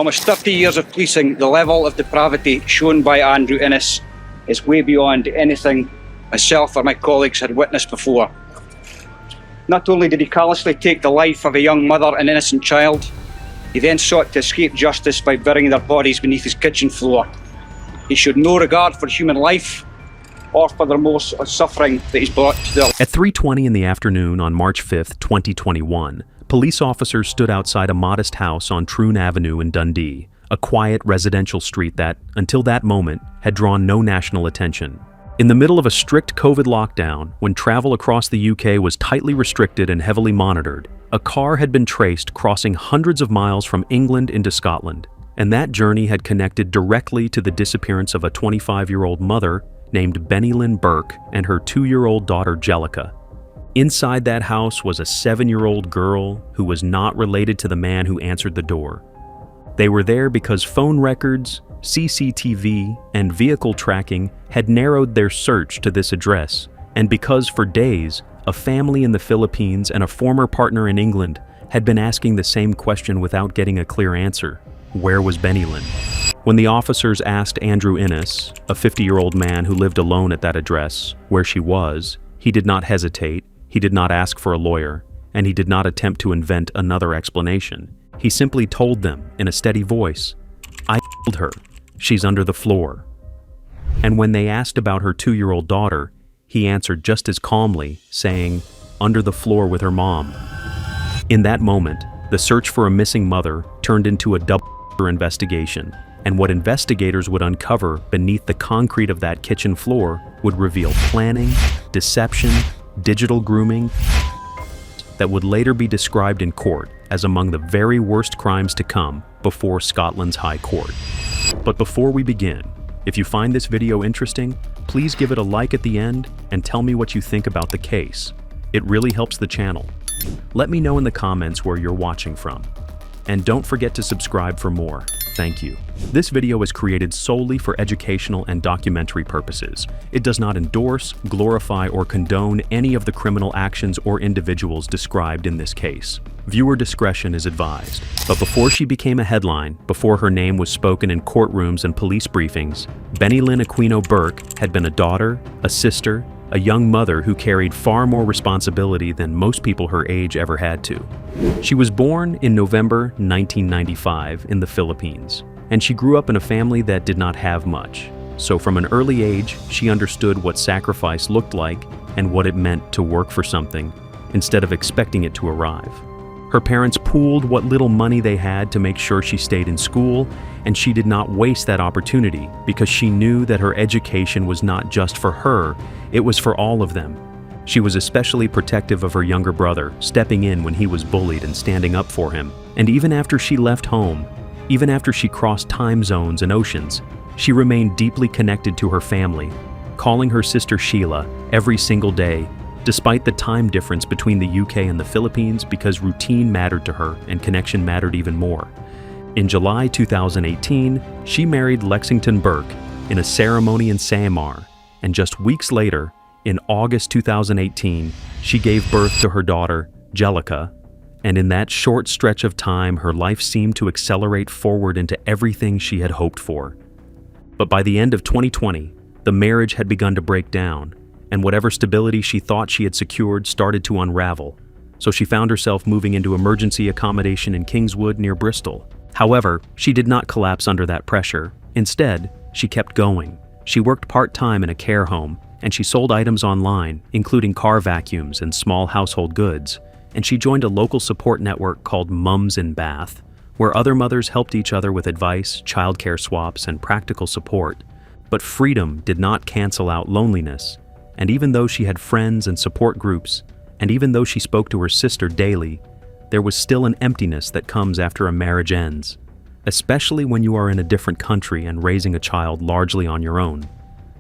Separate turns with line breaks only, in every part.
almost 30 years of policing, the level of depravity shown by Andrew Innes is way beyond anything myself or my colleagues had witnessed before. Not only did he callously take the life of a young mother and innocent child, he then sought to escape justice by burying their bodies beneath his kitchen floor. He showed no regard for human life or for the remorse or suffering that he's brought to their life.
At 3:20 in the afternoon on March 5th, 2021, police officers stood outside a modest house on Troon Avenue in Dundee, a quiet residential street that, until that moment, had drawn no national attention. In the middle of a strict COVID lockdown, when travel across the UK was tightly restricted and heavily monitored, a car had been traced crossing hundreds of miles from England into Scotland, and that journey had connected directly to the disappearance of a 25-year-old mother named Bennylyn Burke and her 2-year-old daughter Jelica. Inside that house was a 7-year-old girl who was not related to the man who answered the door. They were there because phone records, CCTV, and vehicle tracking had narrowed their search to this address, and because for days, a family in the Philippines and a former partner in England had been asking the same question without getting a clear answer. Where was Benylyn? When the officers asked Andrew Innes, a 50-year-old man who lived alone at that address, where she was, he did not hesitate, he did not ask for a lawyer, and he did not attempt to invent another explanation. He simply told them in a steady voice, "I killed her. She's under the floor." And when they asked about her 2-year-old daughter, he answered just as calmly, saying, "Under the floor with her mom." In that moment, the search for a missing mother turned into a double investigation, and what investigators would uncover beneath the concrete of that kitchen floor would reveal planning, deception, digital grooming that would later be described in court as among the very worst crimes to come before Scotland's High Court. But before we begin, if you find this video interesting, please give it a like at the end and tell me what you think about the case. It really helps the channel. Let me know in the comments where you're watching from. And don't forget to subscribe for more. Thank you. This video is created solely for educational and documentary purposes. It does not endorse, glorify, or condone any of the criminal actions or individuals described in this case. Viewer discretion is advised. But before she became a headline, before her name was spoken in courtrooms and police briefings, Bennylyn Burke had been a daughter, a sister, a young mother who carried far more responsibility than most people her age ever had to. She was born in November 1995 in the Philippines, and she grew up in a family that did not have much. So from an early age, she understood what sacrifice looked like and what it meant to work for something instead of expecting it to arrive. Her parents pooled what little money they had to make sure she stayed in school, and she did not waste that opportunity because she knew that her education was not just for her, it was for all of them. She was especially protective of her younger brother, stepping in when he was bullied and standing up for him. And even after she left home, even after she crossed time zones and oceans, she remained deeply connected to her family, calling her sister Sheila every single day, despite the time difference between the UK and the Philippines, because routine mattered to her and connection mattered even more. In July 2018, she married Lexington Burke in a ceremony in Samar, and just weeks later, in August 2018, she gave birth to her daughter, Jelica, and in that short stretch of time, her life seemed to accelerate forward into everything she had hoped for. But by the end of 2020, the marriage had begun to break down, and whatever stability she thought she had secured started to unravel, so she found herself moving into emergency accommodation in Kingswood near Bristol. However, she did not collapse under that pressure. Instead, she kept going. She worked part-time in a care home, and she sold items online, including car vacuums and small household goods, and she joined a local support network called Mums in Bath, where other mothers helped each other with advice, childcare swaps, and practical support. But freedom did not cancel out loneliness, and even though she had friends and support groups, and even though she spoke to her sister daily, there was still an emptiness that comes after a marriage ends, especially when you are in a different country and raising a child largely on your own.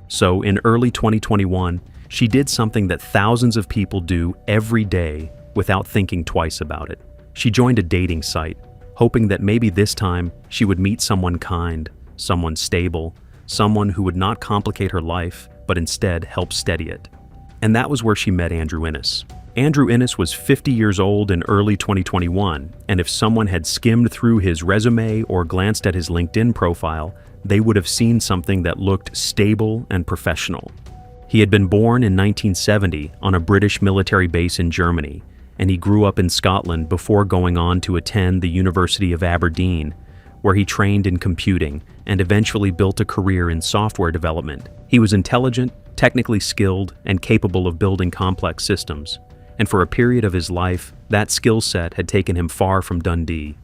So in early 2021, she did something that thousands of people do every day without thinking twice about it. She joined a dating site, hoping that maybe this time she would meet someone kind, someone stable, someone who would not complicate her life, but instead help steady it. And that was where she met Andrew Innes. Andrew Innes was 50 years old in early 2021, and if someone had skimmed through his resume or glanced at his LinkedIn profile, they would have seen something that looked stable and professional. He had been born in 1970 on a British military base in Germany, and he grew up in Scotland before going on to attend the University of Aberdeen, where he trained in computing and eventually built a career in software development. He was intelligent, technically skilled, and capable of building complex systems. And for a period of his life, that skill set had taken him far from Dundee.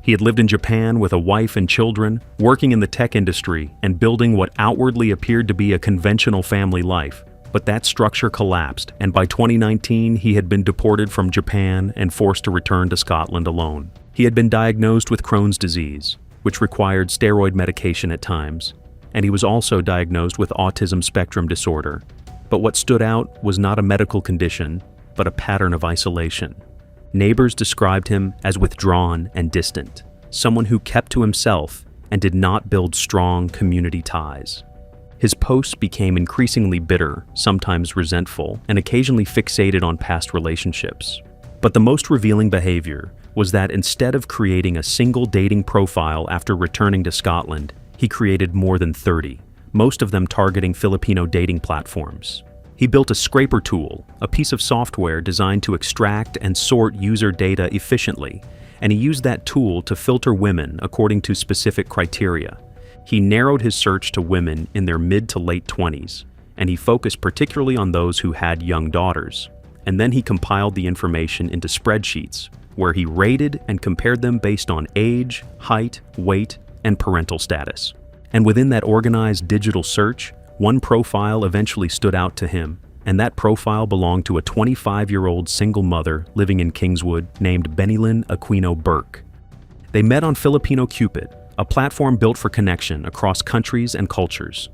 He had lived in Japan with a wife and children, working in the tech industry and building what outwardly appeared to be a conventional family life. But that structure collapsed, and by 2019, he had been deported from Japan and forced to return to Scotland alone. He had been diagnosed with Crohn's disease, which required steroid medication at times, and he was also diagnosed with autism spectrum disorder. But what stood out was not a medical condition, but a pattern of isolation. Neighbors described him as withdrawn and distant, someone who kept to himself and did not build strong community ties. His posts became increasingly bitter, sometimes resentful, and occasionally fixated on past relationships. But the most revealing behavior was that instead of creating a single dating profile after returning to Scotland, he created more than 30, most of them targeting Filipino dating platforms. He built a scraper tool, a piece of software designed to extract and sort user data efficiently, and he used that tool to filter women according to specific criteria. He narrowed his search to women in their mid to late 20s, and he focused particularly on those who had young daughters. And then he compiled the information into spreadsheets, where he rated and compared them based on age, height, weight, and parental status. And within that organized digital search, one profile eventually stood out to him, and that profile belonged to a 25-year-old single mother living in Kingswood named Bennylyn Burke. They met on Filipino Cupid, a platform built for connection across countries and cultures.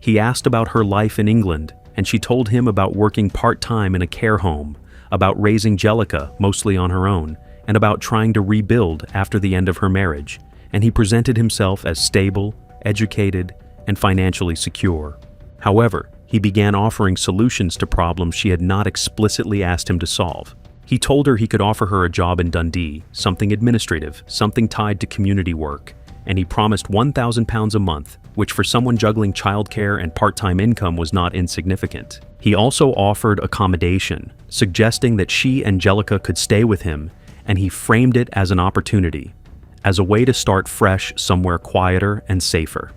He asked about her life in England, and she told him about working part-time in a care home, about raising Jelica mostly on her own, and about trying to rebuild after the end of her marriage. And he presented himself as stable, educated, and financially secure. However, he began offering solutions to problems she had not explicitly asked him to solve. He told her he could offer her a job in Dundee, something administrative, something tied to community work, and he promised £1,000 a month, which for someone juggling childcare and part-time income was not insignificant. He also offered accommodation, suggesting that she and Jelica could stay with him, and he framed it as an opportunity, as a way to start fresh somewhere quieter and safer.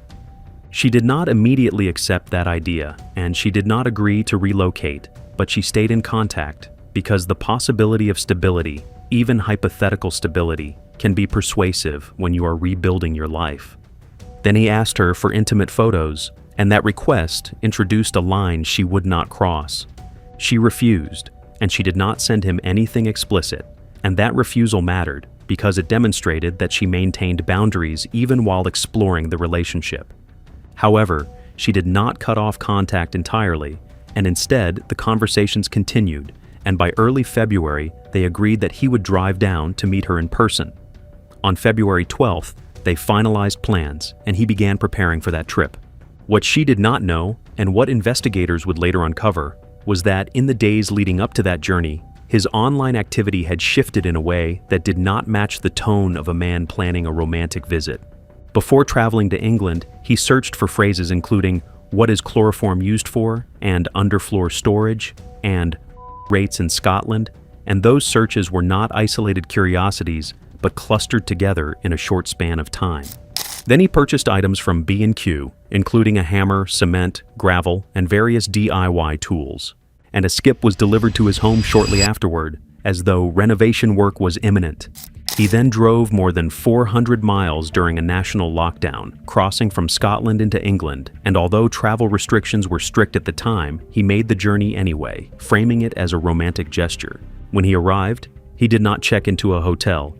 She did not immediately accept that idea, and she did not agree to relocate, but she stayed in contact because the possibility of stability, even hypothetical stability, can be persuasive when you are rebuilding your life. Then he asked her for intimate photos, and that request introduced a line she would not cross. She refused, and she did not send him anything explicit, and that refusal mattered because it demonstrated that she maintained boundaries even while exploring the relationship. However, she did not cut off contact entirely, and instead the conversations continued, and by early February they agreed that he would drive down to meet her in person. On February 12th, they finalized plans, and he began preparing for that trip. What she did not know, and what investigators would later uncover, was that in the days leading up to that journey, his online activity had shifted in a way that did not match the tone of a man planning a romantic visit. Before traveling to England, he searched for phrases including "what is chloroform used for?" and "underfloor storage," and "rates in Scotland," and those searches were not isolated curiosities, but clustered together in a short span of time. Then he purchased items from B&Q, including a hammer, cement, gravel, and various DIY tools. And a skip was delivered to his home shortly afterward, as though renovation work was imminent. He then drove more than 400 miles during a national lockdown, crossing from Scotland into England, and although travel restrictions were strict at the time, he made the journey anyway, framing it as a romantic gesture. When he arrived, he did not check into a hotel.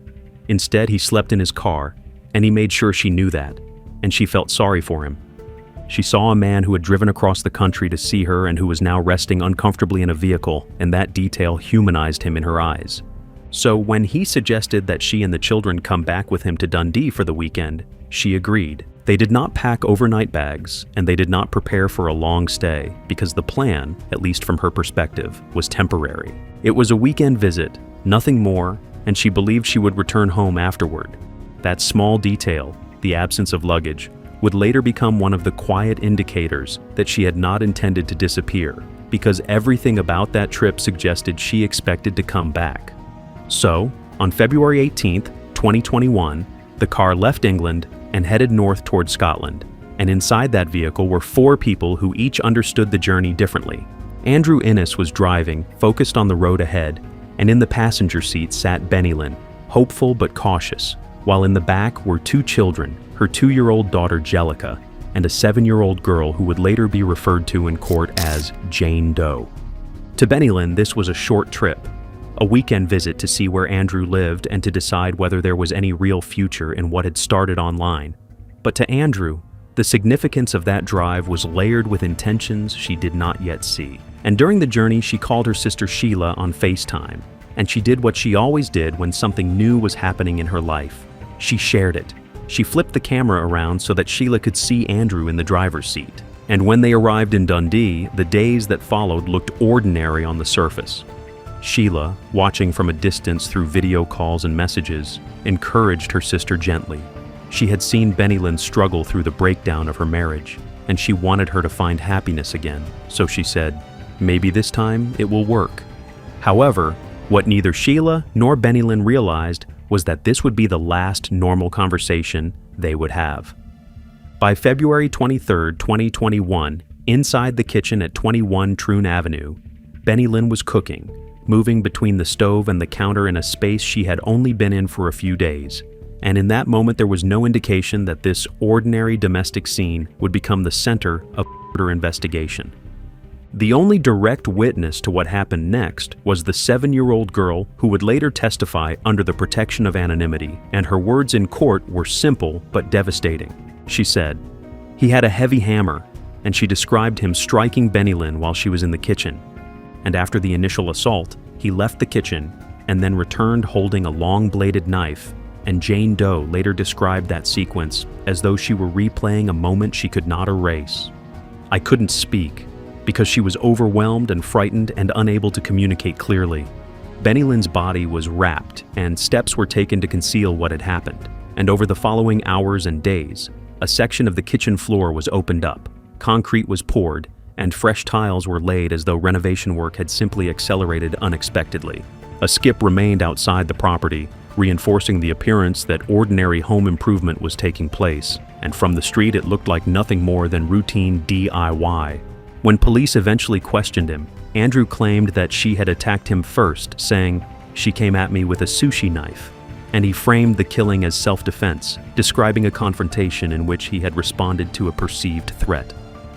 Instead, he slept in his car, and he made sure she knew that, and she felt sorry for him. She saw a man who had driven across the country to see her and who was now resting uncomfortably in a vehicle, and that detail humanized him in her eyes. So when he suggested that she and the children come back with him to Dundee for the weekend, she agreed, They did not pack overnight bags, and they did not prepare for a long stay because the plan, at least from her perspective, was temporary. It was a weekend visit, nothing more, and she believed she would return home afterward. That small detail, the absence of luggage, would later become one of the quiet indicators that she had not intended to disappear, because everything about that trip suggested she expected to come back. So, on February 18th, 2021, the car left England and headed north toward Scotland, and inside that vehicle were 4 people who each understood the journey differently. Andrew Innes was driving, focused on the road ahead, and in the passenger seat sat Benylyn, hopeful but cautious, while in the back were 2 children, her 2-year-old daughter Jelica, and a 7-year-old girl who would later be referred to in court as Jane Doe. To Benylyn, this was a short trip, a weekend visit to see where Andrew lived and to decide whether there was any real future in what had started online. But to Andrew, the significance of that drive was layered with intentions she did not yet see. And during the journey, she called her sister Sheila on FaceTime, and she did what she always did when something new was happening in her life. She shared it. She flipped the camera around so that Sheila could see Andrew in the driver's seat. And when they arrived in Dundee, the days that followed looked ordinary on the surface. Sheila, watching from a distance through video calls and messages, encouraged her sister gently. She had seen Benylyn struggle through the breakdown of her marriage, and she wanted her to find happiness again, so she said, "Maybe this time it will work." However, what neither Sheila nor Benylyn realized was that this would be the last normal conversation they would have. By February 23, 2021, inside the kitchen at 21 Troon Avenue, Benylyn was cooking, moving between the stove and the counter in a space she had only been in for a few days. And in that moment, there was no indication that this ordinary domestic scene would become the center of a murder investigation. The only direct witness to what happened next was the 7-year-old girl who would later testify under the protection of anonymity, and her words in court were simple but devastating. She said, "He had a heavy hammer," and she described him striking Benylyn while she was in the kitchen. And after the initial assault, he left the kitchen and then returned holding a long-bladed knife, and Jane Doe later described that sequence as though she were replaying a moment she could not erase. "I couldn't speak, because she was overwhelmed and frightened and unable to communicate clearly. Benylyn's body was wrapped, and steps were taken to conceal what had happened. And over the following hours and days, a section of the kitchen floor was opened up, concrete was poured, and fresh tiles were laid as though renovation work had simply accelerated unexpectedly. A skip remained outside the property, reinforcing the appearance that ordinary home improvement was taking place, and from the street it looked like nothing more than routine DIY. When police eventually questioned him, Andrew claimed that she had attacked him first, saying, "She came at me with a sushi knife," and he framed the killing as self-defense, describing a confrontation in which he had responded to a perceived threat.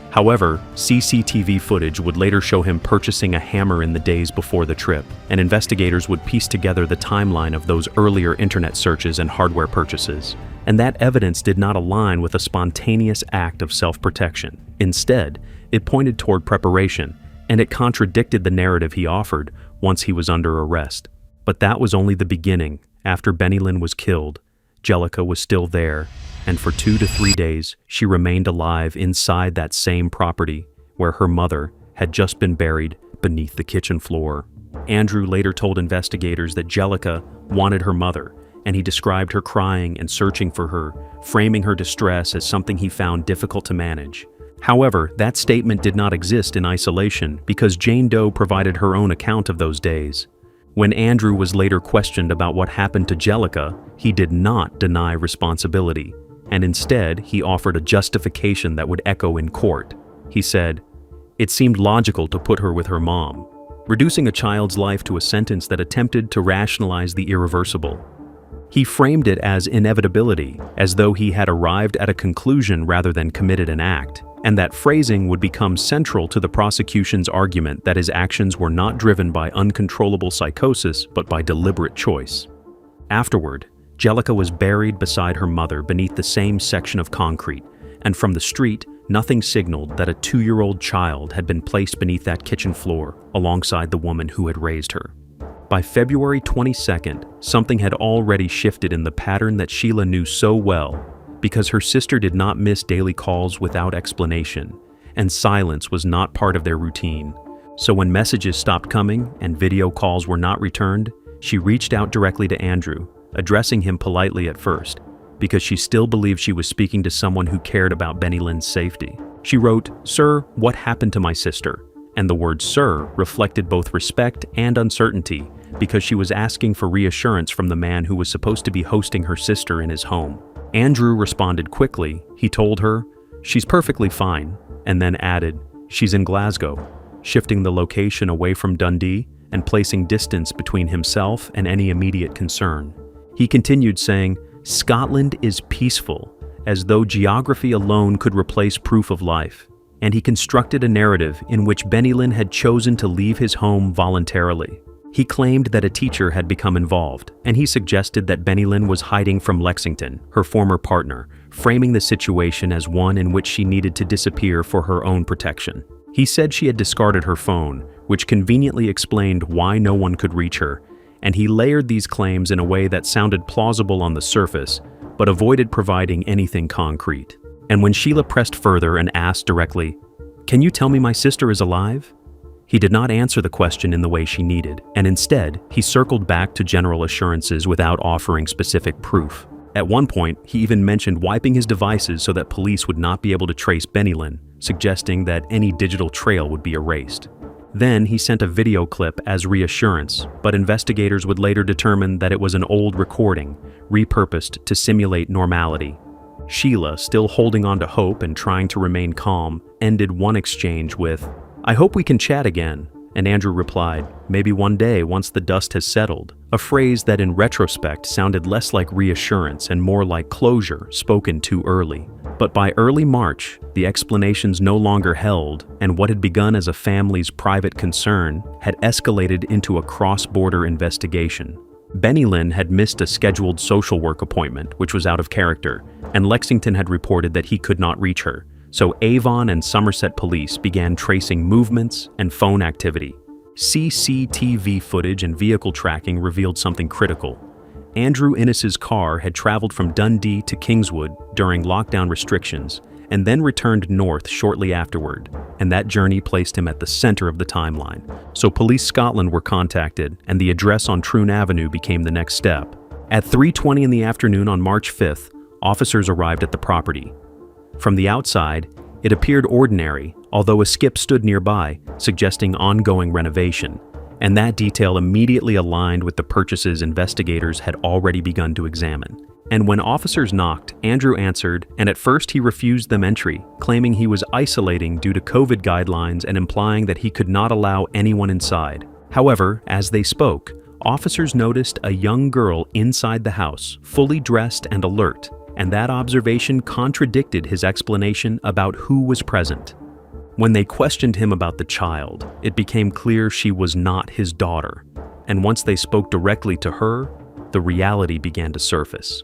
However, CCTV footage would later show him purchasing a hammer in the days before the trip, and investigators would piece together the timeline of those earlier internet searches and hardware purchases. And that evidence did not align with a spontaneous act of self-protection. Instead, it pointed toward preparation, and it contradicted the narrative he offered once he was under arrest. But that was only the beginning. After Benylyn was killed, Jelica was still there, and for 2 to 3 days, she remained alive inside that same property where her mother had just been buried beneath the kitchen floor. Andrew later told investigators that Jelica wanted her mother, and he described her crying and searching for her, framing her distress as something he found difficult to manage. However, that statement did not exist in isolation because Jane Doe provided her own account of those days. When Andrew was later questioned about what happened to Jelica, he did not deny responsibility, and instead he offered a justification that would echo in court. He said, "It seemed logical to put her with her mom," reducing a child's life to a sentence that attempted to rationalize the irreversible. He framed it as inevitability, as though he had arrived at a conclusion rather than committed an act, and that phrasing would become central to the prosecution's argument that his actions were not driven by uncontrollable psychosis but by deliberate choice. Afterward, Jelica was buried beside her mother beneath the same section of concrete, and from the street, nothing signaled that a 2-year-old child had been placed beneath that kitchen floor alongside the woman who had raised her. By February 22nd, something had already shifted in the pattern that Sheila knew so well, because her sister did not miss daily calls without explanation, and silence was not part of their routine. So when messages stopped coming and video calls were not returned, she reached out directly to Andrew, addressing him politely at first, because she still believed she was speaking to someone who cared about Bennylyn's safety. She wrote, "Sir, what happened to my sister?" And the word "sir" reflected both respect and uncertainty, because she was asking for reassurance from the man who was supposed to be hosting her sister in his home. Andrew responded quickly. He told her, "She's perfectly fine," and then added, "She's in Glasgow," shifting the location away from Dundee and placing distance between himself and any immediate concern. He continued saying, "Scotland is peaceful," as though geography alone could replace proof of life. And he constructed a narrative in which Benylyn had chosen to leave his home voluntarily. He claimed that a teacher had become involved, and he suggested that Benylyn was hiding from Lexington, her former partner, framing the situation as one in which she needed to disappear for her own protection. He said she had discarded her phone, which conveniently explained why no one could reach her, and he layered these claims in a way that sounded plausible on the surface, but avoided providing anything concrete. And when Sheila pressed further and asked directly, "Can you tell me my sister is alive?" he did not answer the question in the way she needed, and instead, he circled back to general assurances without offering specific proof. At one point, he even mentioned wiping his devices so that police would not be able to trace Benylyn, suggesting that any digital trail would be erased. Then he sent a video clip as reassurance, but investigators would later determine that it was an old recording, repurposed to simulate normality. Sheila, still holding on to hope and trying to remain calm, ended one exchange with, "I hope we can chat again," and Andrew replied, "Maybe one day once the dust has settled," a phrase that in retrospect sounded less like reassurance and more like closure spoken too early. But by early March, the explanations no longer held, and what had begun as a family's private concern had escalated into a cross-border investigation. Benylyn had missed a scheduled social work appointment, which was out of character, and Lexington had reported that he could not reach her. So Avon and Somerset police began tracing movements and phone activity. CCTV footage and vehicle tracking revealed something critical. Andrew Innes's car had traveled from Dundee to Kingswood during lockdown restrictions and then returned north shortly afterward, and that journey placed him at the center of the timeline. So Police Scotland were contacted, and the address on Troon Avenue became the next step. At 3:20 in the afternoon on March 5th, officers arrived at the property. From the outside, it appeared ordinary, although a skip stood nearby, suggesting ongoing renovation, and that detail immediately aligned with the purchases investigators had already begun to examine. And when officers knocked, Andrew answered, and at first he refused them entry, claiming he was isolating due to COVID guidelines and implying that he could not allow anyone inside. However, as they spoke, officers noticed a young girl inside the house, fully dressed and alert, and that observation contradicted his explanation about who was present. When they questioned him about the child, it became clear she was not his daughter, and once they spoke directly to her, the reality began to surface.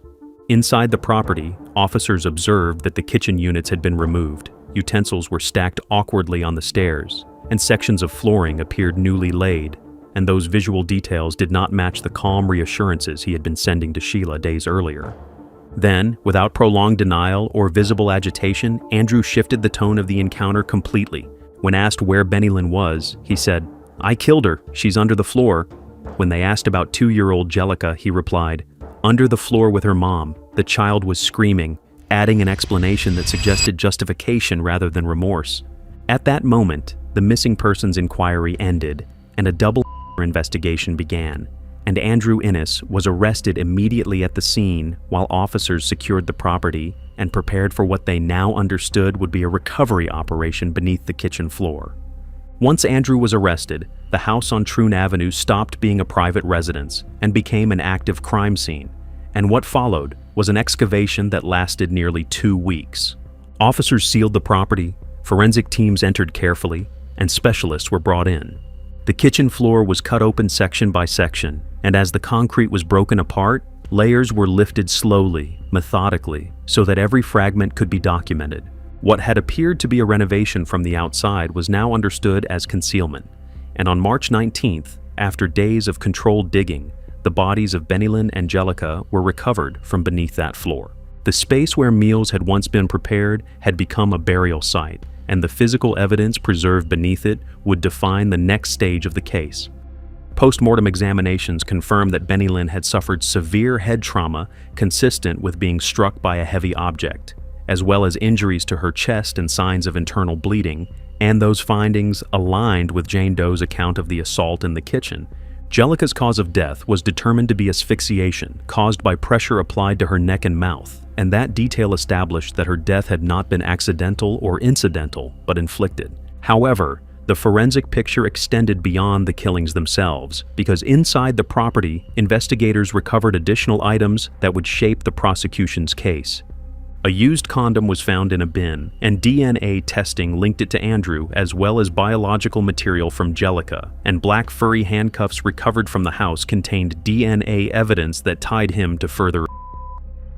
Inside the property, officers observed that the kitchen units had been removed, utensils were stacked awkwardly on the stairs, and sections of flooring appeared newly laid, and those visual details did not match the calm reassurances he had been sending to Sheila days earlier. Then, without prolonged denial or visible agitation, Andrew shifted the tone of the encounter completely. When asked where Benylyn was, he said, "I killed her, she's under the floor." When they asked about 2-year-old Jelica, he replied, "Under the floor with her mom. The child was screaming," adding an explanation that suggested justification rather than remorse. At that moment, the missing persons inquiry ended, and a double investigation began, and Andrew Innes was arrested immediately at the scene while officers secured the property and prepared for what they now understood would be a recovery operation beneath the kitchen floor. Once Andrew was arrested, the house on Troon Avenue stopped being a private residence and became an active crime scene, and what followed was an excavation that lasted nearly 2 weeks. Officers sealed the property, forensic teams entered carefully, and specialists were brought in. The kitchen floor was cut open section by section, and as the concrete was broken apart, layers were lifted slowly, methodically, so that every fragment could be documented. What had appeared to be a renovation from the outside was now understood as concealment, and on March 19th, after days of controlled digging, the bodies of Benylyn and Jelica were recovered from beneath that floor. The space where meals had once been prepared had become a burial site, and the physical evidence preserved beneath it would define the next stage of the case. Post-mortem examinations confirmed that Benylyn had suffered severe head trauma consistent with being struck by a heavy object, as well as injuries to her chest and signs of internal bleeding, and those findings aligned with Jane Doe's account of the assault in the kitchen. Jelica's cause of death was determined to be asphyxiation, caused by pressure applied to her neck and mouth, and that detail established that her death had not been accidental or incidental, but inflicted. However, the forensic picture extended beyond the killings themselves, because inside the property, investigators recovered additional items that would shape the prosecution's case. A used condom was found in a bin, and DNA testing linked it to Andrew, as well as biological material from Jelica, and black furry handcuffs recovered from the house contained DNA evidence that tied him to further.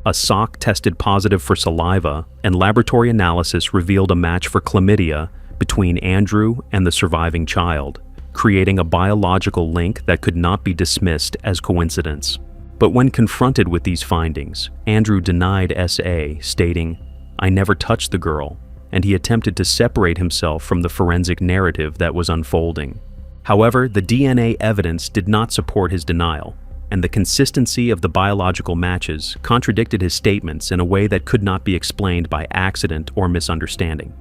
A sock tested positive for saliva, and laboratory analysis revealed a match for chlamydia between Andrew and the surviving child, creating a biological link that could not be dismissed as coincidence. But when confronted with these findings, Andrew denied SA, stating, "I never touched the girl," and he attempted to separate himself from the forensic narrative that was unfolding. However, the DNA evidence did not support his denial, and the consistency of the biological matches contradicted his statements in a way that could not be explained by accident or misunderstanding.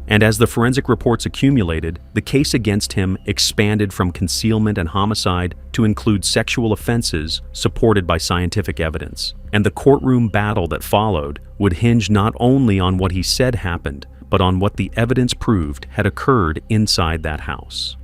And as the forensic reports accumulated, the case against him expanded from concealment and homicide to include sexual offenses supported by scientific evidence. And the courtroom battle that followed would hinge not only on what he said happened, but on what the evidence proved had occurred inside that house.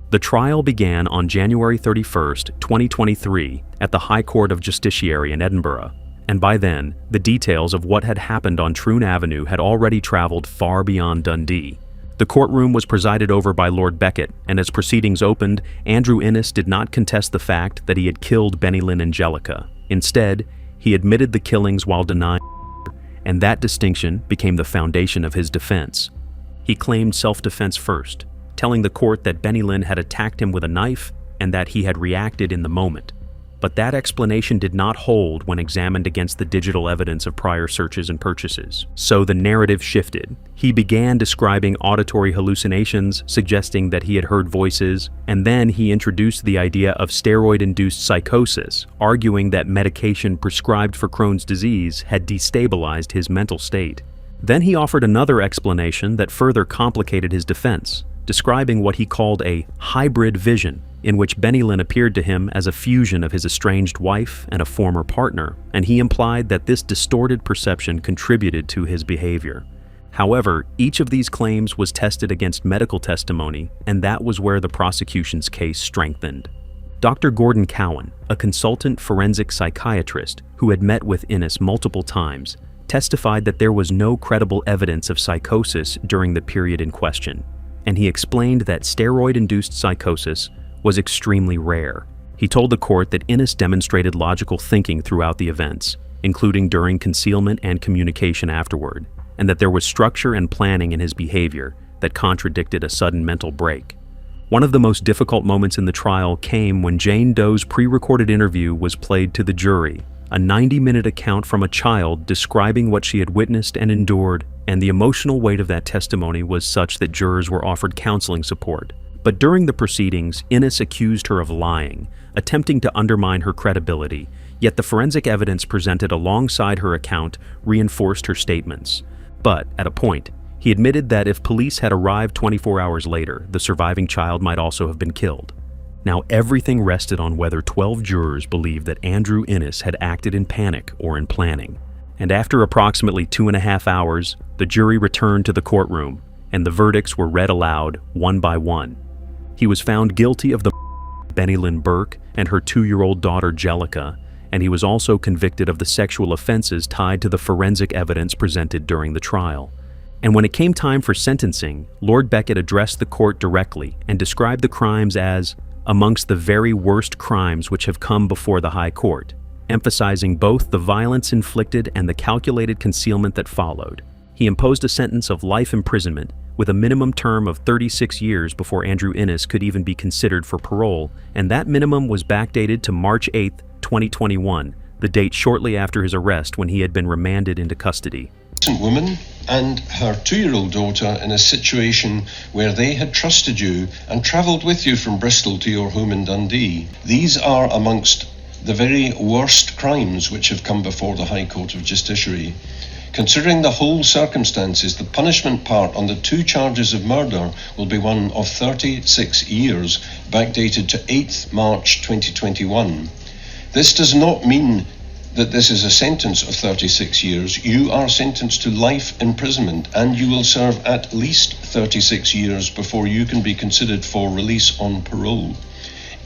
The trial began on January 31st, 2023, at the High Court of Justiciary in Edinburgh. And by then, the details of what had happened on Troon Avenue had already traveled far beyond Dundee. The courtroom was presided over by Lord Beckett, and as proceedings opened, Andrew Innes did not contest the fact that he had killed Benylyn and Jelica. Instead, he admitted the killings while denying, and that distinction became the foundation of his defense. He claimed self-defense first, telling the court that Benylyn had attacked him with a knife and that he had reacted in the moment. But that explanation did not hold when examined against the digital evidence of prior searches and purchases. So the narrative shifted. He began describing auditory hallucinations, suggesting that he had heard voices, and then he introduced the idea of steroid-induced psychosis, arguing that medication prescribed for Crohn's disease had destabilized his mental state. Then he offered another explanation that further complicated his defense, describing what he called a hybrid vision, in which Benylyn appeared to him as a fusion of his estranged wife and a former partner, and he implied that this distorted perception contributed to his behavior. However, each of these claims was tested against medical testimony, and that was where the prosecution's case strengthened. Dr. Gordon Cowan, a consultant forensic psychiatrist who had met with Innes multiple times, testified that there was no credible evidence of psychosis during the period in question, and he explained that steroid-induced psychosis was extremely rare. He told the court that Innes demonstrated logical thinking throughout the events, including during concealment and communication afterward, and that there was structure and planning in his behavior that contradicted a sudden mental break. One of the most difficult moments in the trial came when Jane Doe's pre-recorded interview was played to the jury, a 90-minute account from a child describing what she had witnessed and endured, and the emotional weight of that testimony was such that jurors were offered counseling support. But during the proceedings, Innes accused her of lying, attempting to undermine her credibility, yet the forensic evidence presented alongside her account reinforced her statements. But, at a point, he admitted that if police had arrived 24 hours later, the surviving child might also have been killed. Now everything rested on whether 12 jurors believed that Andrew Innes had acted in panic or in planning. And after approximately 2.5 hours, the jury returned to the courtroom, and the verdicts were read aloud, one by one. He was found guilty of the Bennylyn Burke and her 2-year-old daughter Jelica, and he was also convicted of the sexual offenses tied to the forensic evidence presented during the trial. And when it came time for sentencing, Lord Beckett addressed the court directly and described the crimes as amongst the very worst crimes which have come before the High Court, emphasizing both the violence inflicted and the calculated concealment that followed. He imposed a sentence of life imprisonment with a minimum term of 36 years before Andrew Innes could even be considered for parole, and that minimum was backdated to March 8, 2021, the date shortly after his arrest when he had been remanded into custody.
Woman and her 2-year-old daughter in a situation where they had trusted you and travelled with you from Bristol to your home in Dundee. These are amongst the very worst crimes which have come before the High Court of Justiciary. Considering the whole circumstances, the punishment part on the 2 charges of murder will be one of 36 years, backdated to 8th March 2021. This does not mean that this is a sentence of 36 years. You are sentenced to life imprisonment, and you will serve at least 36 years before you can be considered for release on parole.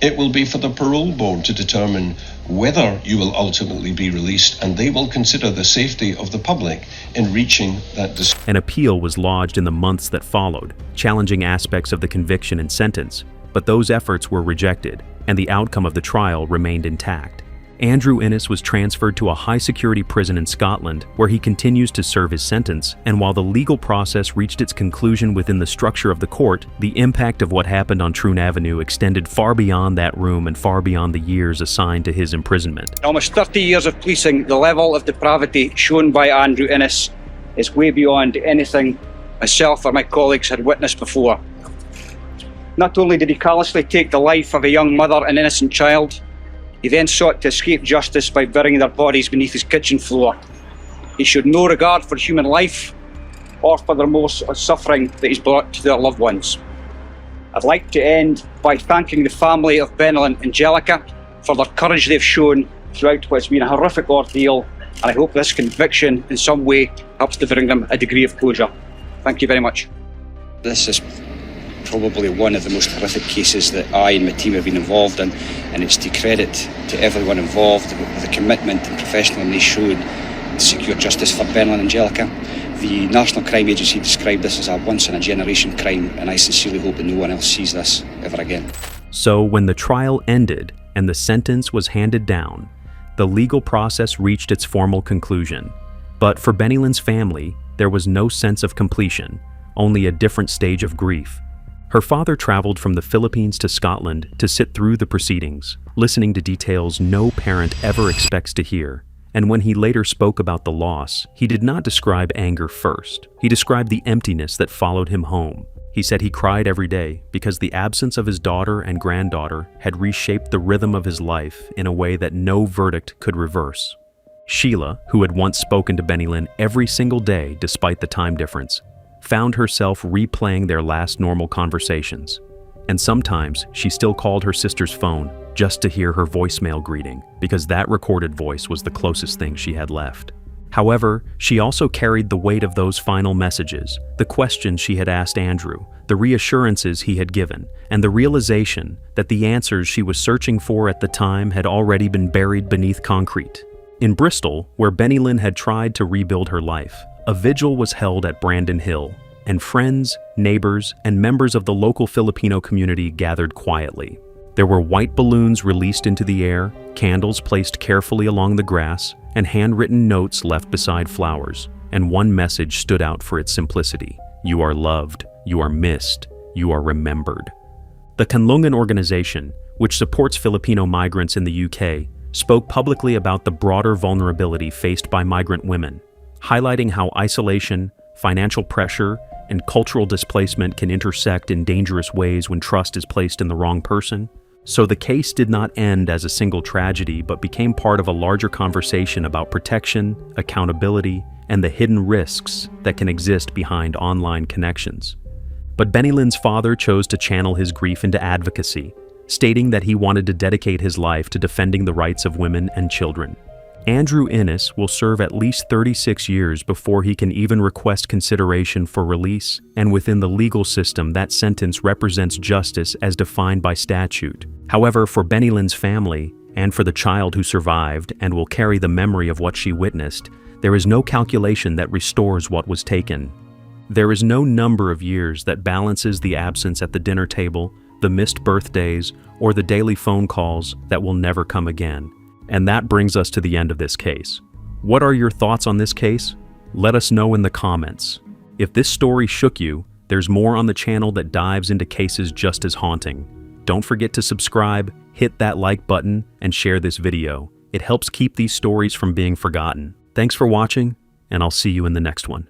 It will be for the parole board to determine whether you will ultimately be released, and they will consider the safety of the public in reaching that decision.
An appeal was lodged in the months that followed, challenging aspects of the conviction and sentence, but those efforts were rejected, and the outcome of the trial remained intact. Andrew Innes was transferred to a high-security prison in Scotland, where he continues to serve his sentence, and while the legal process reached its conclusion within the structure of the court, the impact of what happened on Troon Avenue extended far beyond that room and far beyond the years assigned to his imprisonment.
In almost 30 years of policing, the level of depravity shown by Andrew Innes is way beyond anything myself or my colleagues had witnessed before. Not only did he callously take the life of a young mother and innocent child, he then sought to escape justice by burying their bodies beneath his kitchen floor. He showed no regard for human life or for the remorse or suffering that he's brought to their loved ones. I'd like to end by thanking the family of Bennylyn and Jelica for their courage they've shown throughout what's been a horrific ordeal, and I hope this conviction in some way helps to bring them a degree of closure. Thank you very much. This is probably one of the most horrific cases that I and my team have been involved in, and it's to credit to everyone involved with the commitment and professionalism they showed to secure justice for Bennylyn and Jelica. The National Crime Agency described this as a once-in-a-generation crime, and I sincerely hope that no one else sees this ever again.
So when the trial ended and the sentence was handed down, the legal process reached its formal conclusion. But for Bennylyn's family, there was no sense of completion, only a different stage of grief. Her father traveled from the Philippines to Scotland to sit through the proceedings, listening to details no parent ever expects to hear. And when he later spoke about the loss, he did not describe anger first. He described the emptiness that followed him home. He said he cried every day because the absence of his daughter and granddaughter had reshaped the rhythm of his life in a way that no verdict could reverse. Sheila, who had once spoken to Benylyn every single day despite the time difference, found herself replaying their last normal conversations. And sometimes she still called her sister's phone just to hear her voicemail greeting, because that recorded voice was the closest thing she had left. However, she also carried the weight of those final messages, the questions she had asked Andrew, the reassurances he had given, and the realization that the answers she was searching for at the time had already been buried beneath concrete. In Bristol, where Benylyn had tried to rebuild her life, a vigil was held at Brandon Hill, and friends, neighbors, and members of the local Filipino community gathered quietly. There were white balloons released into the air, candles placed carefully along the grass, and handwritten notes left beside flowers, and one message stood out for its simplicity: "You are loved, you are missed, you are remembered." The Kanlungan organization, which supports Filipino migrants in the UK, spoke publicly about the broader vulnerability faced by migrant women, highlighting how isolation, financial pressure, and cultural displacement can intersect in dangerous ways when trust is placed in the wrong person. So the case did not end as a single tragedy, but became part of a larger conversation about protection, accountability, and the hidden risks that can exist behind online connections. But Benylyn's father chose to channel his grief into advocacy, stating that he wanted to dedicate his life to defending the rights of women and children. Andrew Innes will serve at least 36 years before he can even request consideration for release, and within the legal system, that sentence represents justice as defined by statute. However, for Benylyn's family, and for the child who survived and will carry the memory of what she witnessed, there is no calculation that restores what was taken. There is no number of years that balances the absence at the dinner table, the missed birthdays, or the daily phone calls that will never come again. And that brings us to the end of this case. What are your thoughts on this case? Let us know in the comments. If this story shook you, there's more on the channel that dives into cases just as haunting. Don't forget to subscribe, hit that like button, and share this video. It helps keep these stories from being forgotten. Thanks for watching, and I'll see you in the next one.